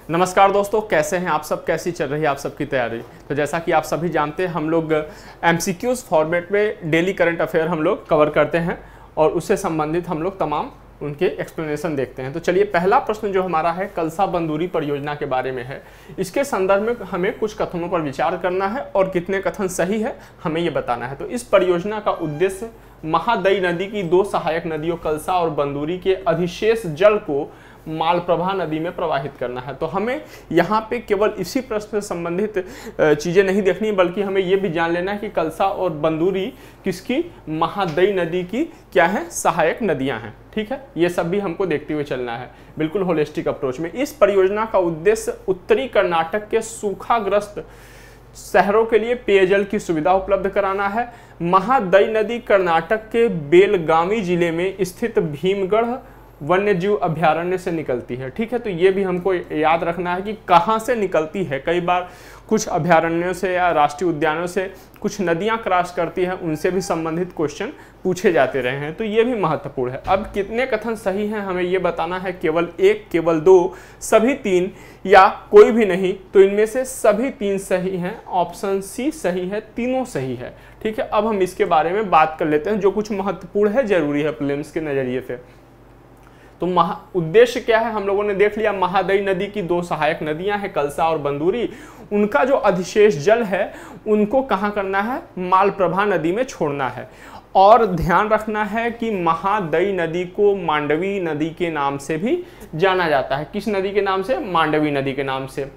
नमस्कार दोस्तों, कैसे हैं आप सब? कैसी चल रही है आप सबकी तैयारी? तो जैसा कि आप सभी जानते हैं, हम लोग MCQs फॉर्मेट में डेली करंट अफेयर हम लोग कवर करते हैं और उससे संबंधित हम लोग तमाम उनके एक्सप्लेनेशन देखते हैं। तो चलिए, पहला प्रश्न जो हमारा है कलसा बंदूरी परियोजना के बारे में है। इसके संदर्भ में हमें कुछ कथनों पर विचार करना है और कितने कथन सही है हमें ये बताना है। तो इस परियोजना का उद्देश्य महादई नदी की दो सहायक नदियों कलसा और बंदूरी के अधिशेष जल को मालप्रभा नदी में प्रवाहित करना है। तो हमें यहाँ पे केवल इसी प्रश्न से संबंधित चीज़ें नहीं देखनी, बल्कि हमें ये भी जान लेना है कि कलसा और बंदूरी किसकी, महादई नदी की क्या है, सहायक नदियाँ हैं। ठीक है, ये सब भी हमको देखते हुए चलना है बिल्कुल होलिस्टिक अप्रोच में। इस परियोजना का उद्देश्य उत्तरी कर्नाटक के सूखाग्रस्त शहरों के लिए पेयजल की सुविधा उपलब्ध कराना है। महादई नदी कर्नाटक के बेलगावी जिले में स्थित भीमगढ़ वन्यजीव अभयारण्य से निकलती है। ठीक है, तो ये भी हमको याद रखना है कि कहाँ से निकलती है। कई बार कुछ अभयारण्यों से या राष्ट्रीय उद्यानों से कुछ नदियाँ क्रॉस करती हैं, उनसे भी संबंधित क्वेश्चन पूछे जाते रहे हैं, तो ये भी महत्वपूर्ण है। अब कितने कथन सही हैं हमें ये बताना है, केवल एक, केवल दो, सभी तीन या कोई भी नहीं। तो इनमें से सभी तीन सही हैं, ऑप्शन सी सही है, तीनों सही है। ठीक है, अब हम इसके बारे में बात कर लेते हैं जो कुछ महत्वपूर्ण है, जरूरी है प्रीलिम्स के नज़रिए से। तो उद्देश्य क्या है, हम लोगों ने देख लिया। महादई नदी की दो सहायक नदियां हैं कलसा और बंदूरी, उनका जो अधिशेष जल है उनको कहाँ करना है, मालप्रभा नदी में छोड़ना है। और ध्यान रखना है कि महादई नदी को मांडवी नदी के नाम से भी जाना जाता है। किस नदी के नाम से? मांडवी नदी के नाम से।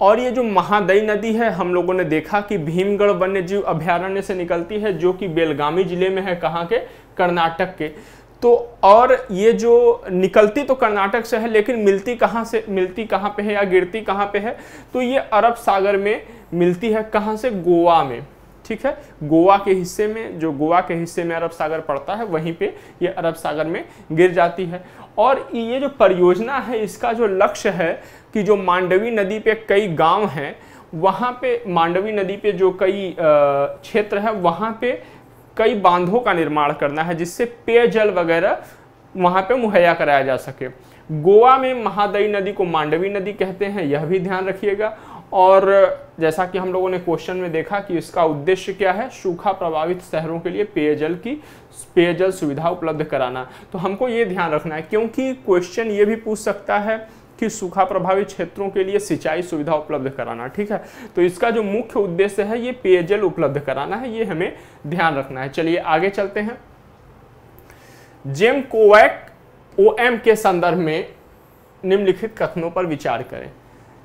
और ये जो महादई नदी है, हम लोगों ने देखा कि भीमगढ़ वन्यजीव अभयारण्य से निकलती है, जो कि बेलगावी जिले में है, कहाँ के, कर्नाटक के। तो और ये जो निकलती तो कर्नाटक से है, लेकिन मिलती कहाँ से, मिलती कहाँ पे है या गिरती कहाँ पे है? तो ये अरब सागर में मिलती है। कहाँ से? गोवा में। ठीक है, गोवा के हिस्से में, जो गोवा के हिस्से में अरब सागर पड़ता है, वहीं पे ये अरब सागर में गिर जाती है। और ये जो परियोजना है, इसका जो लक्ष्य है कि जो मांडवी नदी पे कई गाँव हैं, वहाँ पे मांडवी नदी पे जो कई क्षेत्र है, वहाँ पे कई बांधों का निर्माण करना है, जिससे पेयजल वगैरह वहाँ पे मुहैया कराया जा सके। गोवा में महादई नदी को मांडवी नदी कहते हैं, यह भी ध्यान रखिएगा। और जैसा कि हम लोगों ने क्वेश्चन में देखा कि इसका उद्देश्य क्या है, सूखा प्रभावित शहरों के लिए पेयजल सुविधा उपलब्ध कराना। तो हमको ये ध्यान रखना है, क्योंकि क्वेश्चन ये भी पूछ सकता है कि सूखा प्रभावित क्षेत्रों के लिए सिंचाई सुविधा उपलब्ध कराना। ठीक है, तो इसका जो मुख्य उद्देश्य है ये पेयजल उपलब्ध कराना है, ये हमें ध्यान रखना है। चलिए आगे चलते हैं। जेमकोवैक OM के संदर्भ में निम्नलिखित कथनों पर विचार करें।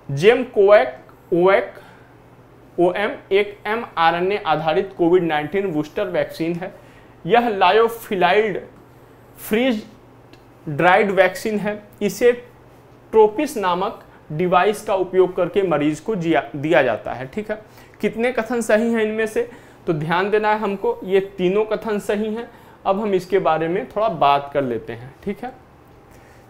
जेमकोवैक OM एक mRNA आधारित कोविड-19 बूस्टर वैक्सीन है। यह लायोफिलाइड फ्रीज ड्राइड वैक्सीन है। इसे ट्रोपिस नामक डिवाइस का उपयोग करके मरीज को दिया जाता है। ठीक है, कितने कथन सही हैं इनमें से? तो ध्यान देना है हमको, ये तीनों कथन सही हैं। अब हम इसके बारे में थोड़ा बात कर लेते हैं। ठीक है,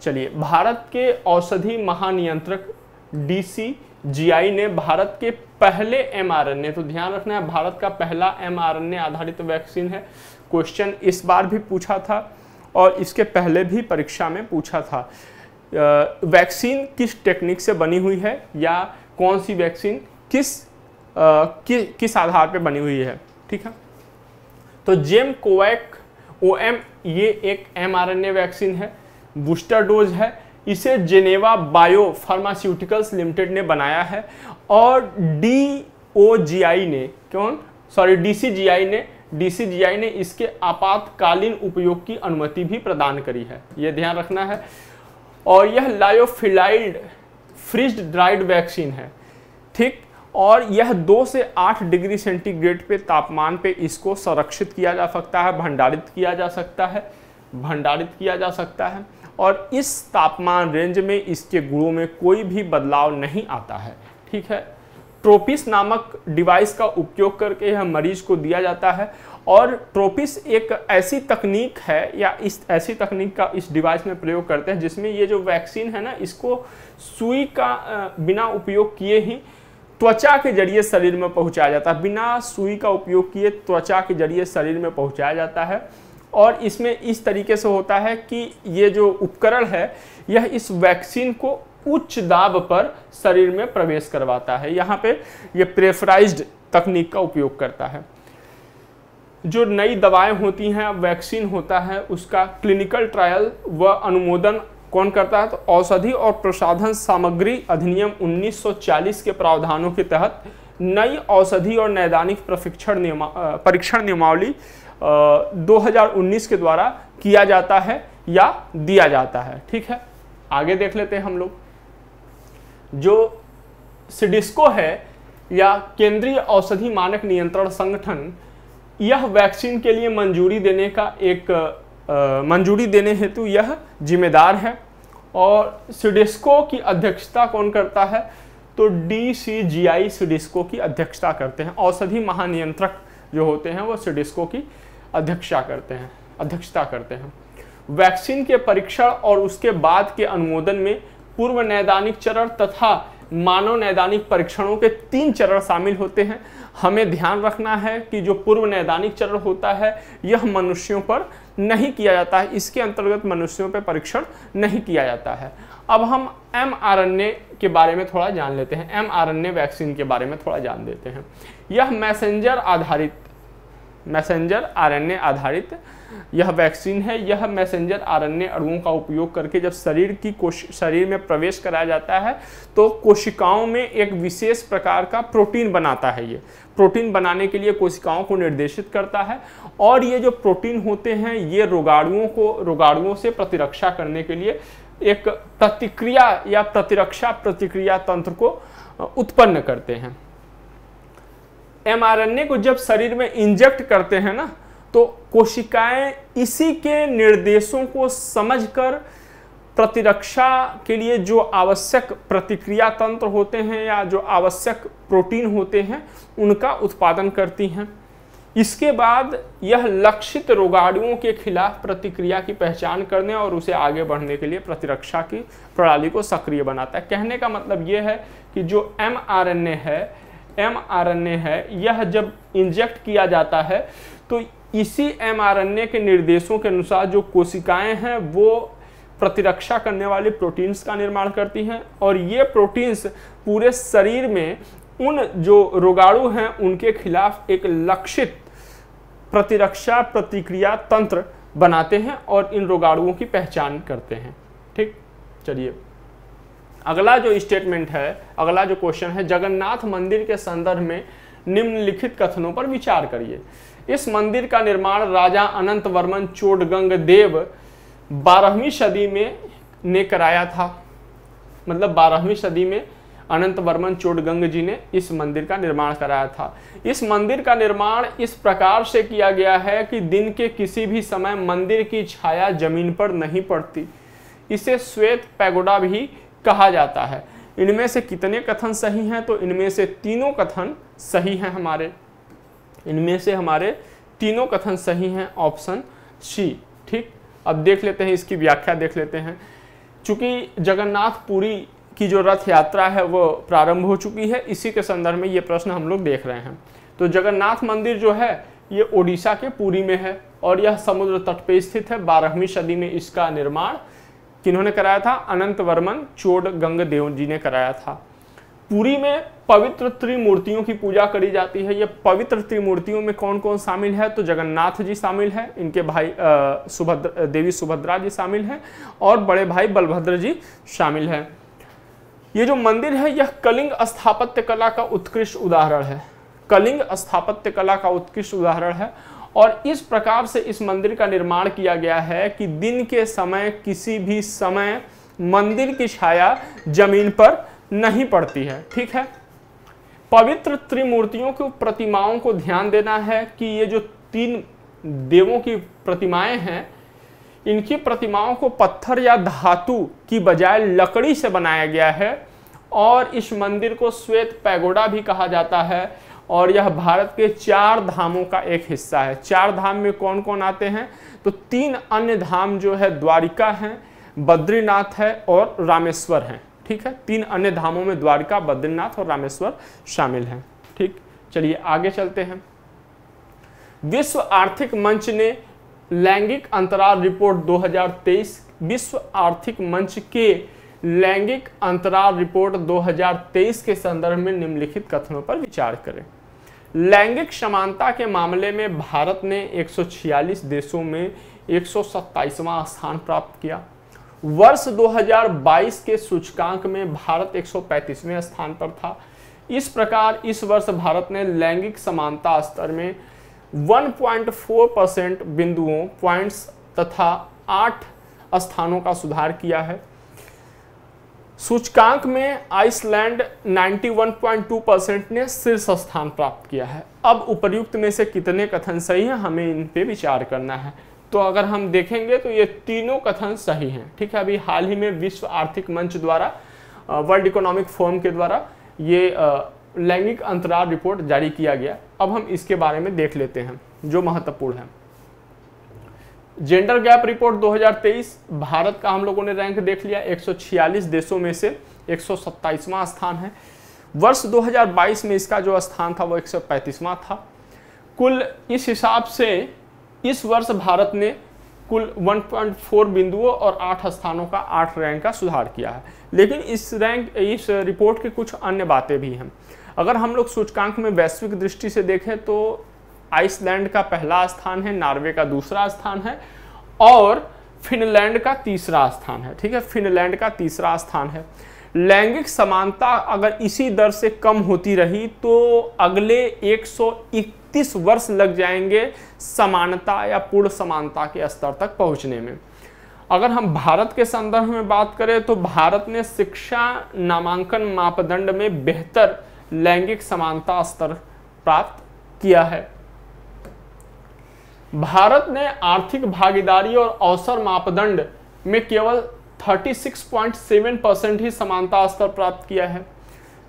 चलिए, भारत के औषधि महानियंत्रक DCGI ने भारत के पहले mRNA, तो ध्यान रखना है भारत का पहला mRNA आधारित वैक्सीन है। क्वेश्चन इस बार भी पूछा था और इसके पहले भी परीक्षा में पूछा था। वैक्सीन किस टेक्निक से बनी हुई है या कौन सी वैक्सीन किस आधार पे बनी हुई है? ठीक है, तो जेमकोवैक OM ये एक mRNA वैक्सीन है, बूस्टर डोज है। इसे जेनेवा बायो फार्मास्यूटिकल्स लिमिटेड ने बनाया है और DCGI ने इसके आपातकालीन उपयोग की अनुमति भी प्रदान करी है, ये ध्यान रखना है। और यह लायोफिलाइड फ्रीज्ड ड्राइड वैक्सीन है। ठीक, और यह 2 से 8 डिग्री सेंटीग्रेड पे तापमान पे इसको संरक्षित किया जा सकता है, भंडारित किया जा सकता है और इस तापमान रेंज में इसके गुणों में कोई भी बदलाव नहीं आता है। ठीक है, ट्रोपिस नामक डिवाइस का उपयोग करके यह मरीज को दिया जाता है। और ट्रोपिस एक ऐसी तकनीक है या इस ऐसी तकनीक का इस डिवाइस में प्रयोग करते हैं जिसमें ये जो वैक्सीन है ना, इसको सुई का बिना उपयोग किए ही त्वचा के जरिए शरीर में पहुंचाया जाता है। बिना सुई का उपयोग किए त्वचा के जरिए शरीर में पहुंचाया जाता है। और इसमें इस तरीके से होता है कि ये जो उपकरण है यह इस वैक्सीन को उच्च दाब पर शरीर में प्रवेश करवाता है। यहाँ पे ये प्रेफराइज्ड तकनीक का उपयोग करता है। जो नई दवाएं होती हैं, वैक्सीन होता है, उसका क्लिनिकल ट्रायल व अनुमोदन कौन करता है? तो औषधि और प्रसाधन सामग्री अधिनियम 1940 के प्रावधानों के तहत नई औषधि और नैदानिक परीक्षण नियमावली 2019 के द्वारा किया जाता है या दिया जाता है। ठीक है, आगे देख लेते हैं हम लोग। जो सिडिस्को है या केंद्रीय औषधि मानक नियंत्रण संगठन, यह वैक्सीन के लिए मंजूरी देने हेतु यह जिम्मेदार है। और सिडिस्को की अध्यक्षता कौन करता है? तो DCGI सिडिस्को की अध्यक्षता करते हैं। औषधि महानियंत्रक जो होते हैं वो सिडिस्को की अध्यक्षता करते हैं। वैक्सीन के परीक्षण और उसके बाद के अनुमोदन में पूर्व नैदानिक चरण तथा मानव नैदानिक परीक्षणों के 3 चरण शामिल होते हैं। हमें ध्यान रखना है कि जो पूर्व नैदानिक चरण होता है यह मनुष्यों पर नहीं किया जाता है, इसके अंतर्गत मनुष्यों पर परीक्षण नहीं किया जाता है। अब हम mRNA के बारे में थोड़ा जान लेते हैं। mRNA वैक्सीन के बारे में थोड़ा जान लेते हैं। यह मैसेंजर RNA आधारित यह वैक्सीन है। यह मैसेंजर RNA अणुओं का उपयोग करके जब शरीर में प्रवेश कराया जाता है तो कोशिकाओं में एक विशेष प्रकार का प्रोटीन बनाता है। ये प्रोटीन बनाने के लिए कोशिकाओं को निर्देशित करता है और ये जो प्रोटीन होते हैं ये रोगाणुओं से प्रतिरक्षा करने के लिए एक प्रतिक्रिया या प्रतिक्रिया तंत्र को उत्पन्न करते हैं। mRNA को जब शरीर में इंजेक्ट करते हैं ना, तो कोशिकाएं इसी के निर्देशों को समझकर प्रतिरक्षा के लिए जो आवश्यक प्रतिक्रिया तंत्र होते हैं या जो आवश्यक प्रोटीन होते हैं उनका उत्पादन करती हैं। इसके बाद यह लक्षित रोगाणुओं के खिलाफ प्रतिक्रिया की पहचान करने और उसे आगे बढ़ने के लिए प्रतिरक्षा की प्रणाली को सक्रिय बनाता है। कहने का मतलब यह है कि जो mRNA है यह जब इंजेक्ट किया जाता है तो इसी mRNA के निर्देशों के अनुसार जो कोशिकाएं हैं वो प्रतिरक्षा करने वाली प्रोटीन्स का निर्माण करती हैं और ये प्रोटीन्स पूरे शरीर में उन जो रोगाणु हैं उनके खिलाफ एक लक्षित प्रतिरक्षा प्रतिक्रिया तंत्र बनाते हैं और इन रोगाणुओं की पहचान करते हैं। ठीक, चलिए अगला जो स्टेटमेंट है, अगला जो क्वेश्चन है, जगन्नाथ मंदिर के संदर्भ में निम्नलिखित कथनों पर विचार करिए। इस मंदिर का निर्माण राजा अनंत वर्मन चोडगंग देव 12वीं सदी में ने कराया था। मतलब 12वीं सदी में अनंत वर्मन चोडगंग जी ने इस मंदिर का निर्माण कराया था। इस मंदिर का निर्माण इस प्रकार से किया गया है कि दिन के किसी भी समय मंदिर की छाया जमीन पर नहीं पड़ती। इसे श्वेत पैगोडा भी कहा जाता है। इनमें से कितने कथन सही हैं? तो इनमें से तीनों कथन सही हैं हमारे। इनमें से हमारे तीनों कथन सही हैं, ऑप्शन सी। ठीक, अब देख लेते हैं, इसकी व्याख्या देख लेते हैं। चूंकि जगन्नाथपुरी की जो रथ यात्रा है वो प्रारंभ हो चुकी है, इसी के संदर्भ में ये प्रश्न हम लोग देख रहे हैं। तो जगन्नाथ मंदिर जो है ये ओडिशा के पुरी में है और यह समुद्र तट पे स्थित है। 12वीं सदी में इसका निर्माण किन्होंने कराया था? अनंत वर्मन चोडगंग देव जी ने कराया था। पुरी में पवित्र त्रिमूर्तियों की पूजा करी जाती है। ये पवित्र त्रिमूर्तियों में कौन कौन शामिल है? तो जगन्नाथ जी शामिल है, इनके भाई देवी सुभद्रा जी शामिल हैं और बड़े भाई बलभद्र जी शामिल हैं। ये जो मंदिर है यह कलिंग स्थापत्य कला का उत्कृष्ट उदाहरण है। कलिंग स्थापत्य कला का उत्कृष्ट उदाहरण है और इस प्रकार से इस मंदिर का निर्माण किया गया है कि दिन के समय किसी भी समय मंदिर की छाया जमीन पर नहीं पड़ती है। ठीक है, पवित्र त्रिमूर्तियों की प्रतिमाओं को ध्यान देना है कि ये जो 3 देवों की प्रतिमाएं हैं इनकी प्रतिमाओं को पत्थर या धातु की बजाय लकड़ी से बनाया गया है और इस मंदिर को श्वेत पैगोडा भी कहा जाता है और यह भारत के 4 धामों का एक हिस्सा है। 4 धाम में कौन कौन आते हैं? तो 3 अन्य धाम जो है द्वारिका है, बद्रीनाथ है और रामेश्वर है। ठीक है, 3 अन्य धामों में द्वारिका, बद्रीनाथ और रामेश्वर शामिल हैं। ठीक, चलिए आगे चलते हैं। विश्व आर्थिक मंच ने लैंगिक अंतराल रिपोर्ट 2023 विश्व आर्थिक मंच के लैंगिक अंतराल रिपोर्ट 2023 के संदर्भ में निम्नलिखित कथनों पर विचार करें। लैंगिक समानता के मामले में भारत ने 146 देशों में 127वां स्थान प्राप्त किया। वर्ष 2022 के सूचकांक में भारत 135वें स्थान पर था। इस प्रकार इस वर्ष भारत ने लैंगिक समानता स्तर में 1.4% बिंदुओं पॉइंट्स तथा 8 स्थानों का सुधार किया है। सूचकांक में आइसलैंड 91.2% ने शीर्ष स्थान प्राप्त किया है। अब उपर्युक्त में से कितने कथन सही हैं, हमें इन पे विचार करना है। तो अगर हम देखेंगे तो ये तीनों कथन सही हैं। ठीक है, अभी हाल ही में विश्व आर्थिक मंच द्वारा, वर्ल्ड इकोनॉमिक फोरम के द्वारा ये लैंगिक अंतराल रिपोर्ट जारी किया गया। अब हम इसके बारे में देख लेते हैं जो महत्वपूर्ण है। जेंडर गैप रिपोर्ट 2023, भारत का हम लोगों ने रैंक देख लिया। 146 देशों में से 127वां स्थान है। वर्ष 2022 में इसका जो स्थान था वो 135वां था। कुल इस हिसाब से इस वर्ष भारत ने कुल 1.4 बिंदुओं और 8 स्थानों का 8 रैंक का सुधार किया है। लेकिन इस रिपोर्ट की कुछ अन्य बातें भी हैं। अगर हम लोग सूचकांक में वैश्विक दृष्टि से देखें तो आइसलैंड का पहला स्थान है, नॉर्वे का दूसरा स्थान है और फिनलैंड का तीसरा स्थान है। ठीक है, फिनलैंड का तीसरा स्थान है। लैंगिक समानता अगर इसी दर से कम होती रही तो अगले 131 वर्ष लग जाएंगे समानता या पूर्ण समानता के स्तर तक पहुंचने में। अगर हम भारत के संदर्भ में बात करें तो भारत ने शिक्षा नामांकन मापदंड में बेहतर लैंगिक समानता स्तर प्राप्त किया है। भारत ने आर्थिक भागीदारी और अवसर मापदंड में केवल 36.7% ही समानता स्तर प्राप्त किया है।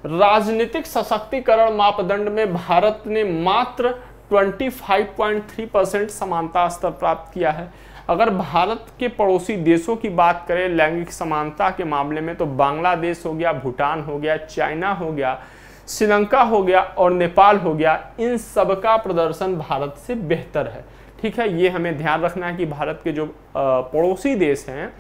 राजनीतिक सशक्तिकरण मापदंड में भारत ने मात्र 25.3% समानता स्तर प्राप्त किया है। अगर भारत के पड़ोसी देशों की बात करें लैंगिक समानता के मामले में तो बांग्लादेश हो गया, भूटान हो गया, चाइना हो गया, श्रीलंका हो गया और नेपाल हो गया, इन सब का प्रदर्शन भारत से बेहतर है। ठीक है, ये हमें ध्यान रखना है कि भारत के जो पड़ोसी देश हैं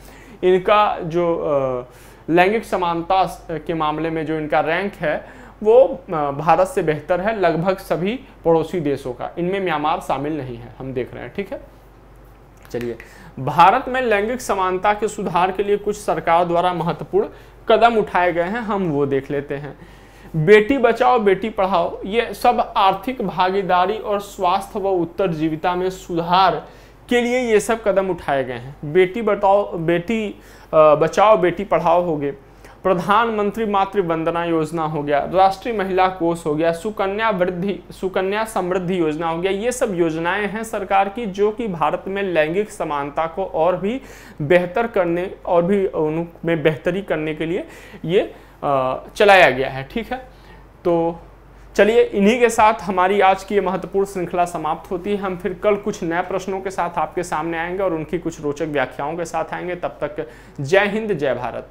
इनका जो लैंगिक समानता के मामले में जो इनका रैंक है वो भारत से बेहतर है लगभग सभी पड़ोसी देशों का। इनमें म्यांमार शामिल नहीं है, हम देख रहे हैं। ठीक है, चलिए, भारत में लैंगिक समानता के सुधार के लिए कुछ सरकार द्वारा महत्वपूर्ण कदम उठाए गए हैं, हम वो देख लेते हैं। बेटी बचाओ बेटी पढ़ाओ, ये सब आर्थिक भागीदारी और स्वास्थ्य व उत्तरजीविता में सुधार के लिए ये सब कदम उठाए गए हैं। बेटी बचाओ बेटी पढ़ाओ हो गए, प्रधानमंत्री मातृ वंदना योजना हो गया, राष्ट्रीय महिला कोष हो गया, सुकन्या समृद्धि योजना हो गया। ये सब योजनाएं हैं सरकार की जो कि भारत में लैंगिक समानता को और भी बेहतर करने और भी उनमें बेहतरी करने के लिए ये चलाया गया है। ठीक है, तो चलिए, इन्हीं के साथ हमारी आज की ये महत्वपूर्ण श्रृंखला समाप्त होती है। हम फिर कल कुछ नए प्रश्नों के साथ आपके सामने आएंगे और उनकी कुछ रोचक व्याख्याओं के साथ आएंगे। तब तक जय हिंद, जय भारत।